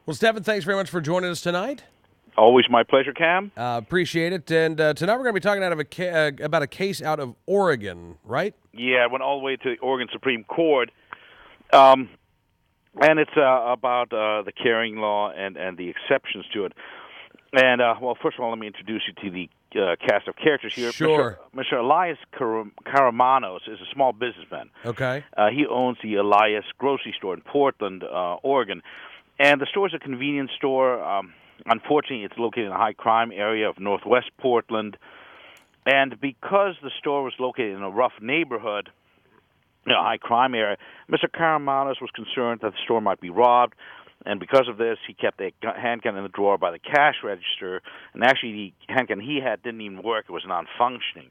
Well, Stefan, thanks very much for joining us tonight. Always my pleasure, Cam. Appreciate it. And tonight we're going to be talking about a case out of Oregon, right? Yeah, it went all the way to the Oregon Supreme Court, and it's about the carrying law and the exceptions to it. And, well, first of all, let me introduce you to the cast of characters here. Sure. Mr. Elias Karamanos is a small businessman. Okay. He owns the Elias grocery store in Portland, Oregon. And the store is a convenience store. Unfortunately, it's located in a high-crime area of northwest Portland. And because the store was located in a rough neighborhood, high-crime area, Mr. Karamanos was concerned that the store might be robbed. And because of this, he kept a handgun in the drawer by the cash register. And actually, the handgun he had didn't even work. It was non-functioning.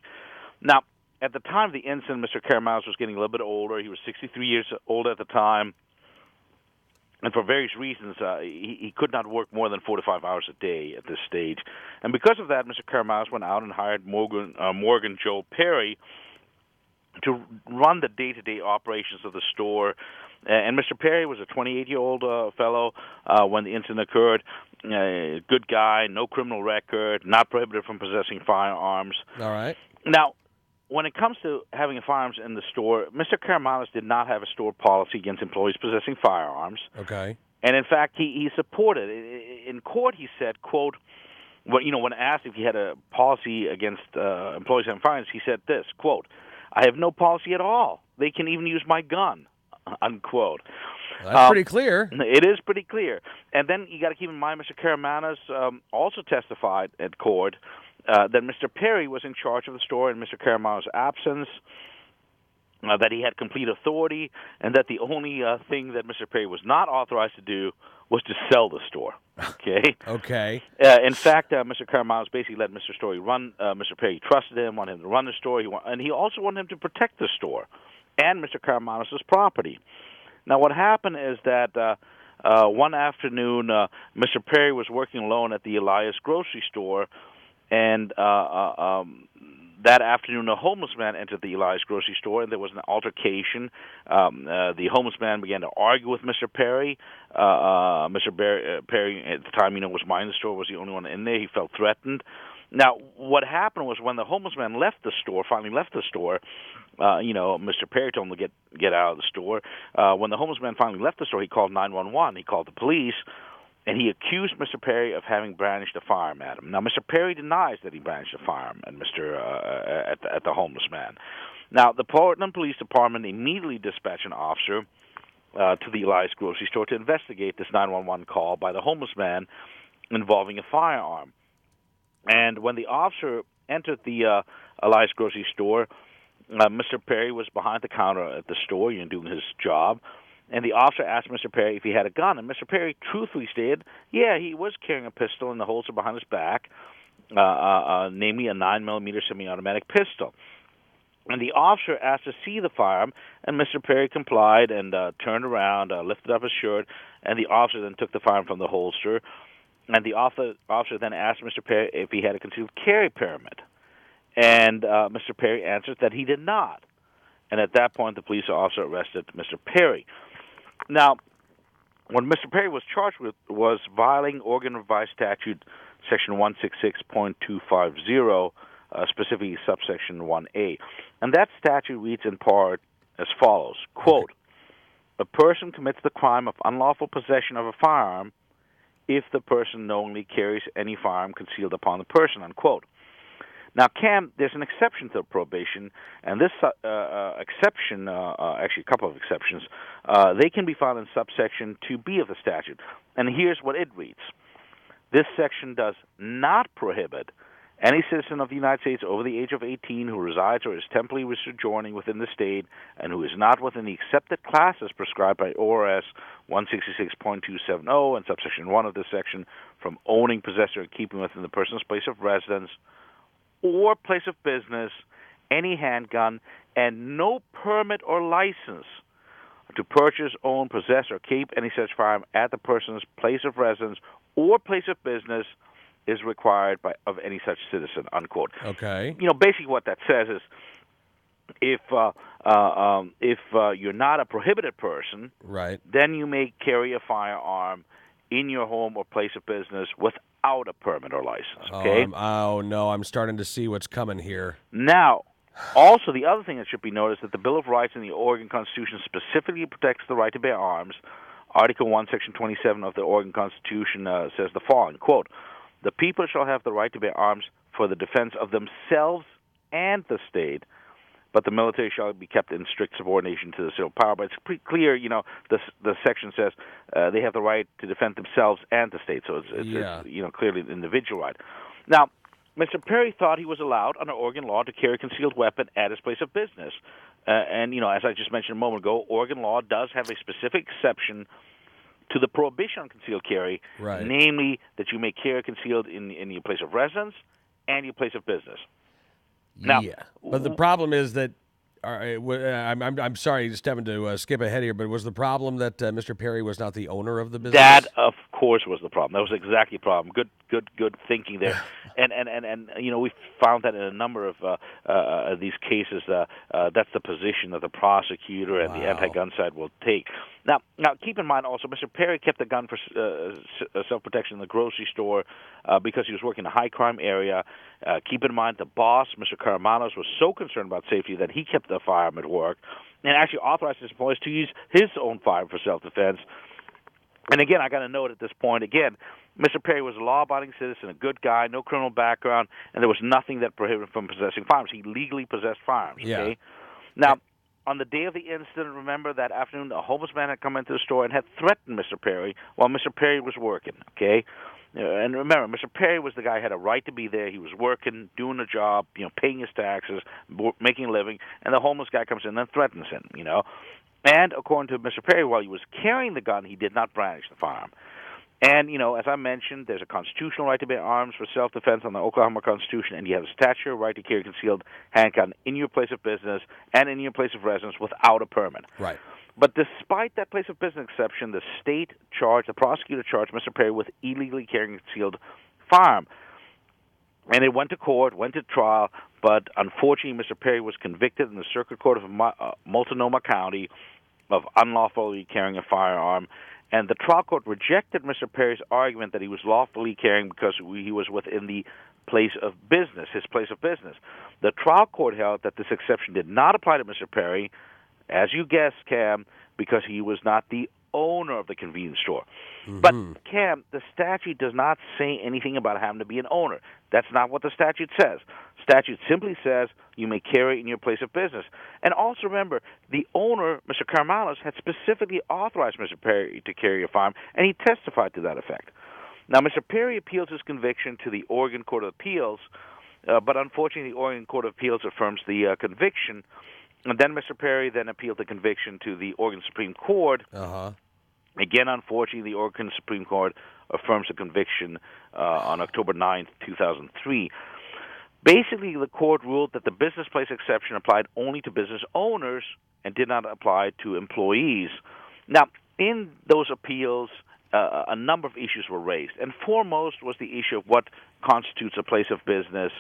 Now, at the time of the incident, Mr. Karamanos was getting a little bit older. He was 63 years old at the time. And for various reasons, he could not work more than 4 to 5 hours a day at this stage. And because of that, Mr. Karamanos went out and hired Morgan Joe Perry to run the day-to-day operations of the store. And Mr. Perry was a 28-year-old fellow when the incident occurred. Good guy, no criminal record, not prohibited from possessing firearms. All right. Now, when it comes to having firearms in the store, Mr. Karamanos did not have a store policy against employees possessing firearms. Okay. And in fact, he supported it. In court, he said, quote, when asked if he had a policy against employees having firearms, he said this, quote, "I have no policy at all. They can even use my gun," unquote. That's pretty clear. It is pretty clear. And then you got to keep in mind, Mr. Karamanos also testified at court that Mr. Perry was in charge of the store in Mr. Karamanos' absence, that he had complete authority, and that the only thing that Mr. Perry was not authorized to do was to sell the store. Okay? Okay. In fact, Mr. Karamanos basically let Mr. Story run. Mr. Perry trusted him, wanted him to run the store, and he also wanted him to protect the store and Mr. Karamanos' property. Now, what happened is that one afternoon, Mr. Perry was working alone at the Elias grocery store, and that afternoon, a homeless man entered the Elias grocery store, and there was an altercation. The homeless man began to argue with Mr. Perry. Mr. Perry, at the time, was minding the store, was the only one in there. He felt threatened. Now, what happened was when the homeless man finally left the store, Mr. Perry told him to get out of the store. When the homeless man finally left the store, he called 911. He called the police. And he accused Mr. Perry of having brandished a firearm at him. Now, Mr. Perry denies that he brandished a firearm at at the homeless man. Now, the Portland Police Department immediately dispatched an officer to the Elias grocery store to investigate this 911 call by the homeless man involving a firearm. And when the officer entered the Elias grocery store, Mr. Perry was behind the counter at the store, doing his job. And the officer asked Mr. Perry if he had a gun, and Mr. Perry truthfully stated, yeah, he was carrying a pistol in the holster behind his back, namely a 9mm semi-automatic pistol. And the officer asked to see the firearm, and Mr. Perry complied and turned around, lifted up his shirt, and the officer then took the firearm from the holster. And the officer then asked Mr. Perry if he had a concealed carry permit. And Mr. Perry answered that he did not. And at that point, the police officer arrested Mr. Perry. Now, what Mr. Perry was charged with was violating Oregon Revised Statute Section 166.250, specifically subsection 1A. And that statute reads in part as follows, quote, "A person commits the crime of unlawful possession of a firearm if the person knowingly carries any firearm concealed upon the person," unquote. Now, Cam, there's an exception to prohibition, and this exception, actually a couple of exceptions, they can be found in subsection 2B of the statute. And here's what it reads. This section does not prohibit any citizen of the United States over the age of 18 who resides or is temporarily sojourning within the state and who is not within the accepted classes prescribed by ORS 166.270 and subsection 1 of this section from owning, possessing, or keeping within the person's place of residence or place of business any handgun, and no permit or license to purchase, own, possess, or keep any such firearm at the person's place of residence or place of business is required of any such citizen, unquote. Okay. Basically what that says is if you're not a prohibited person, right, then you may carry a firearm in your home or place of business without a permit or license. Okay. Oh no, I'm starting to see what's coming here. Now, also the other thing that should be noted is that the Bill of Rights in the Oregon Constitution specifically protects the right to bear arms. Article 1, Section 27 of the Oregon Constitution says the following, quote, "The people shall have the right to bear arms for the defense of themselves and the state, but the military shall be kept in strict subordination to the civil power." But it's pretty clear, the section says they have the right to defend themselves and the state, so it's clearly an individual right. Now, Mr. Perry thought he was allowed under Oregon law to carry a concealed weapon at his place of business. And as I just mentioned a moment ago, Oregon law does have a specific exception to the prohibition on concealed carry, namely that you may carry concealed in your place of residence and your place of business. Now, but the problem is that I'm sorry, Stefan, to skip ahead here, but was the problem that Mr. Perry was not the owner of the business? That, of course, was the problem. That was exactly the problem. Good thinking there. and we found that in a number of these cases. That's the position that the prosecutor and the anti-gun side will take. Now, keep in mind also, Mr. Perry kept the gun for self-protection in the grocery store because he was working in a high-crime area. Keep in mind the boss, Mr. Karamanos, was so concerned about safety that he kept the firearm at work and actually authorized his employees to use his own firearm for self-defense. And again, I got to note at this point, again, Mr. Perry was a law-abiding citizen, a good guy, no criminal background, and there was nothing that prohibited him from possessing firearms. He legally possessed firearms. Okay? Now, on the day of the incident, remember that afternoon, a homeless man had come into the store and had threatened Mr. Perry while Mr. Perry was working. Okay, and remember, Mr. Perry was the guy who had a right to be there. He was working, doing a job, paying his taxes, making a living, and the homeless guy comes in and threatens him. And according to Mr. Perry, while he was carrying the gun, he did not brandish the firearm. And, as I mentioned, there's a constitutional right to bear arms for self-defense on the Oklahoma Constitution, and you have a statutory right to carry a concealed handgun in your place of business and in your place of residence without a permit. Right. But despite that place of business exception, the prosecutor charged Mr. Perry with illegally carrying a concealed firearm. And it went to court, went to trial, but unfortunately Mr. Perry was convicted in the Circuit Court of Multnomah County of unlawfully carrying a firearm. And the trial court rejected Mr. Perry's argument that he was lawfully carrying because he was within the place of business, his place of business. The trial court held that this exception did not apply to Mr. Perry, as you guessed, Cam, because he was not the owner of the convenience store. Mm-hmm. But, Cam, the statute does not say anything about having to be an owner. That's not what the statute says. Statute simply says you may carry in your place of business. And also remember, the owner, Mr. Karamanos, had specifically authorized Mr. Perry to carry a firearm, and he testified to that effect. Now, Mr. Perry appeals his conviction to the Oregon Court of Appeals, but unfortunately the Oregon Court of Appeals affirms the conviction. And then Mr. Perry then appealed the conviction to the Oregon Supreme Court. Again, unfortunately, the Oregon Supreme Court affirms the conviction on October 9th, 2003. Basically, the court ruled that the business place exception applied only to business owners and did not apply to employees. Now, in those appeals, a number of issues were raised, and foremost was the issue of what constitutes a place of business.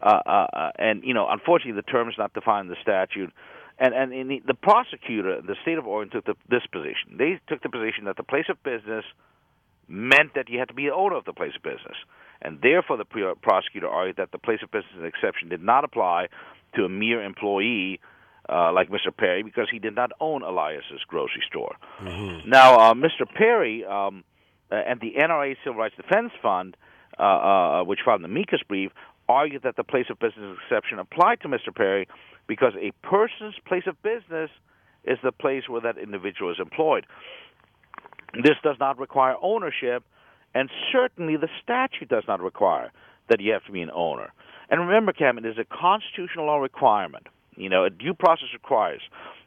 And unfortunately, the term is not defined in the statute. And the prosecutor, the state of Oregon, took this position. They took the position that the place of business meant that you had to be the owner of the place of business. And therefore, the prosecutor argued that the place of business exception did not apply to a mere employee like Mr. Perry because he did not own Elias's grocery store. Mm-hmm. Now, Mr. Perry and the NRA Civil Rights Defense Fund, which filed an amicus brief, argued that the place of business exception applied to Mr. Perry because a person's place of business is the place where that individual is employed. This does not require ownership, and certainly the statute does not require that you have to be an owner. And remember, Cam, it is a constitutional law requirement. A due process requires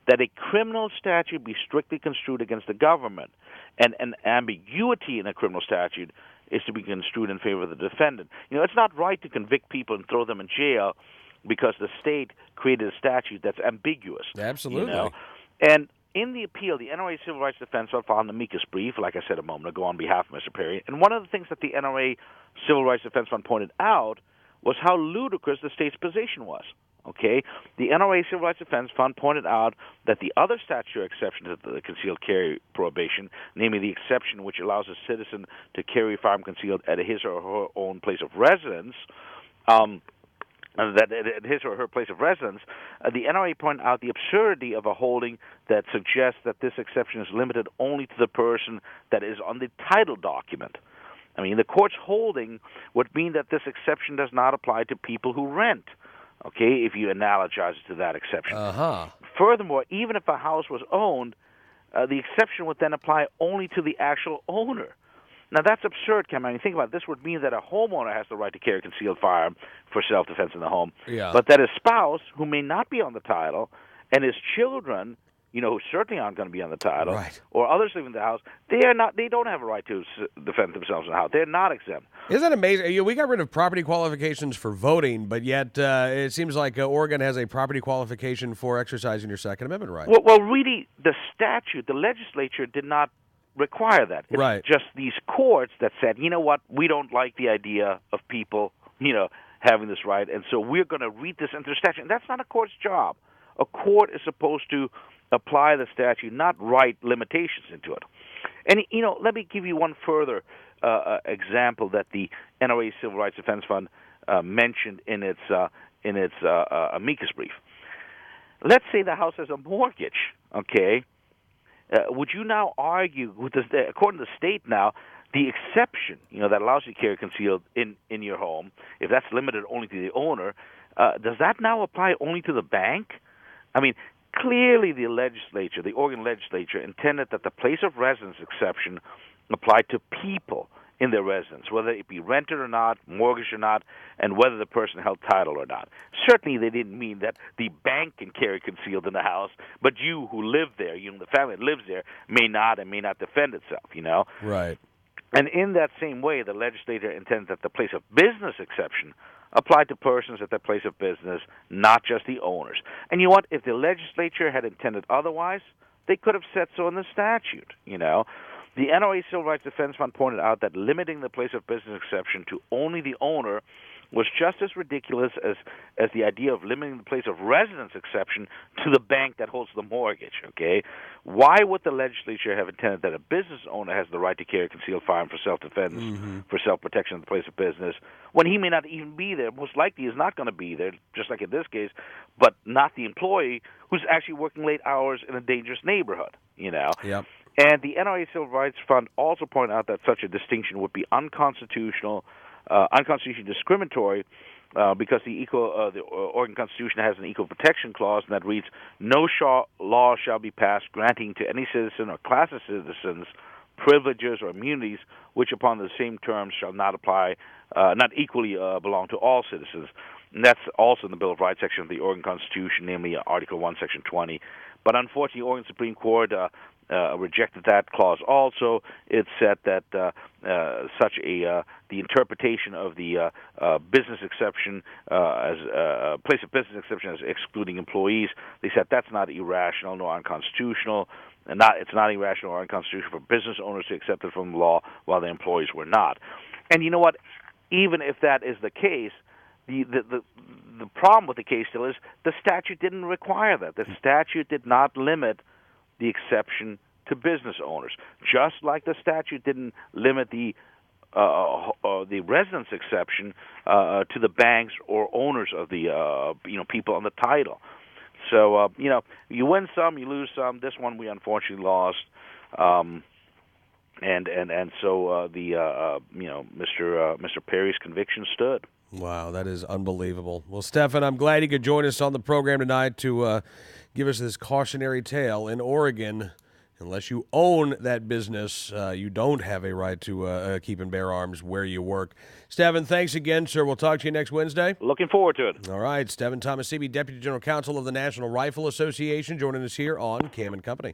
that a criminal statute be strictly construed against the government, and an ambiguity in a criminal statute is to be construed in favor of the defendant. It's not right to convict people and throw them in jail because the state created a statute that's ambiguous. Absolutely. And in the appeal, the NRA Civil Rights Defense Fund filed an amicus brief, like I said a moment ago, on behalf of Mr. Perry. And one of the things that the NRA Civil Rights Defense Fund pointed out was how ludicrous the state's position was. Okay, the NRA Civil Rights Defense Fund pointed out that the other statutory exception to the concealed carry prohibition, namely the exception which allows a citizen to carry a firearm concealed at his or her own place of residence, that at his or her place of residence, the NRA pointed out the absurdity of a holding that suggests that this exception is limited only to the person that is on the title document. I mean, the court's holding would mean that this exception does not apply to people who rent. Okay, if you analogize it to that exception. Furthermore, even if a house was owned, the exception would then apply only to the actual owner. Now, that's absurd, Cam. I mean, think about it. This would mean that a homeowner has the right to carry a concealed firearm for self-defense in the home, but that his spouse, who may not be on the title, and his children, who certainly aren't going to be on the title, or others living in the house, they don't have a right to defend themselves in the house. They're not exempt. Isn't that amazing? We got rid of property qualifications for voting, but yet it seems like Oregon has a property qualification for exercising your Second Amendment right. Well, really, the statute, the legislature did not require that. It's just these courts that said, you know what, we don't like the idea of people, having this right, and so we're going to read this into the statute. And that's not a court's job. A court is supposed to apply the statute, not write limitations into it. And, let me give you one further example that the NRA Civil Rights Defense Fund mentioned in its amicus brief. Let's say the house has a mortgage, okay? Would you now argue, according to the state now, the exception, that allows you to carry concealed in your home, if that's limited only to the owner, does that now apply only to the bank? I mean, clearly the Oregon legislature, intended that the place of residence exception applied to people in their residence, whether it be rented or not, mortgaged or not, and whether the person held title or not. Certainly they didn't mean that the bank can carry concealed in the house, but you who live there, the family that lives there, may not and may not defend itself, Right. And in that same way, the legislature intends that the place of business exception applied to persons at their place of business, not just the owners. And you know what? If the legislature had intended otherwise, they could have said so in the statute, The NRA Civil Rights Defense Fund pointed out that limiting the place of business exception to only the owner was just as ridiculous as the idea of limiting the place of residence exception to the bank that holds the mortgage, okay? Why would the legislature have intended that a business owner has the right to carry a concealed firearm for self-defense, for self-protection in the place of business, when he may not even be there? Most likely is not going to be there, just like in this case, but not the employee who's actually working late hours in a dangerous neighborhood, Yep. And the NRA Civil Rights Fund also pointed out that such a distinction would be unconstitutionally discriminatory, because the Oregon Constitution has an equal protection clause, and that reads, "No law shall be passed granting to any citizen or class of citizens privileges or immunities which, upon the same terms, shall not apply, not equally belong to all citizens." And that's also in the Bill of Rights section of the Oregon Constitution, namely Article 1, Section 20. But unfortunately, the Oregon Supreme Court rejected that clause also. It said that the interpretation of the business exception as place of business exception as excluding employees, they said that's not irrational nor unconstitutional. It's not irrational or unconstitutional for business owners to accept it from the law while the employees were not. And you know what? Even if that is the case, the problem with the case still is the statute didn't require that. The statute did not limit the exception to business owners, just like the statute didn't limit the residence exception to the banks or owners of the people on the title. So you win some, you lose some. This one we unfortunately lost, and so Mr. Perry's conviction stood. Wow, that is unbelievable. Well, Stefan, I'm glad you could join us on the program tonight to give us this cautionary tale. In Oregon, unless you own that business, you don't have a right to keep and bear arms where you work. Stefan, thanks again, sir. We'll talk to you next Wednesday. Looking forward to it. All right, Stefan Tahmassebi, Deputy General Counsel of the National Rifle Association, joining us here on Cam & Company.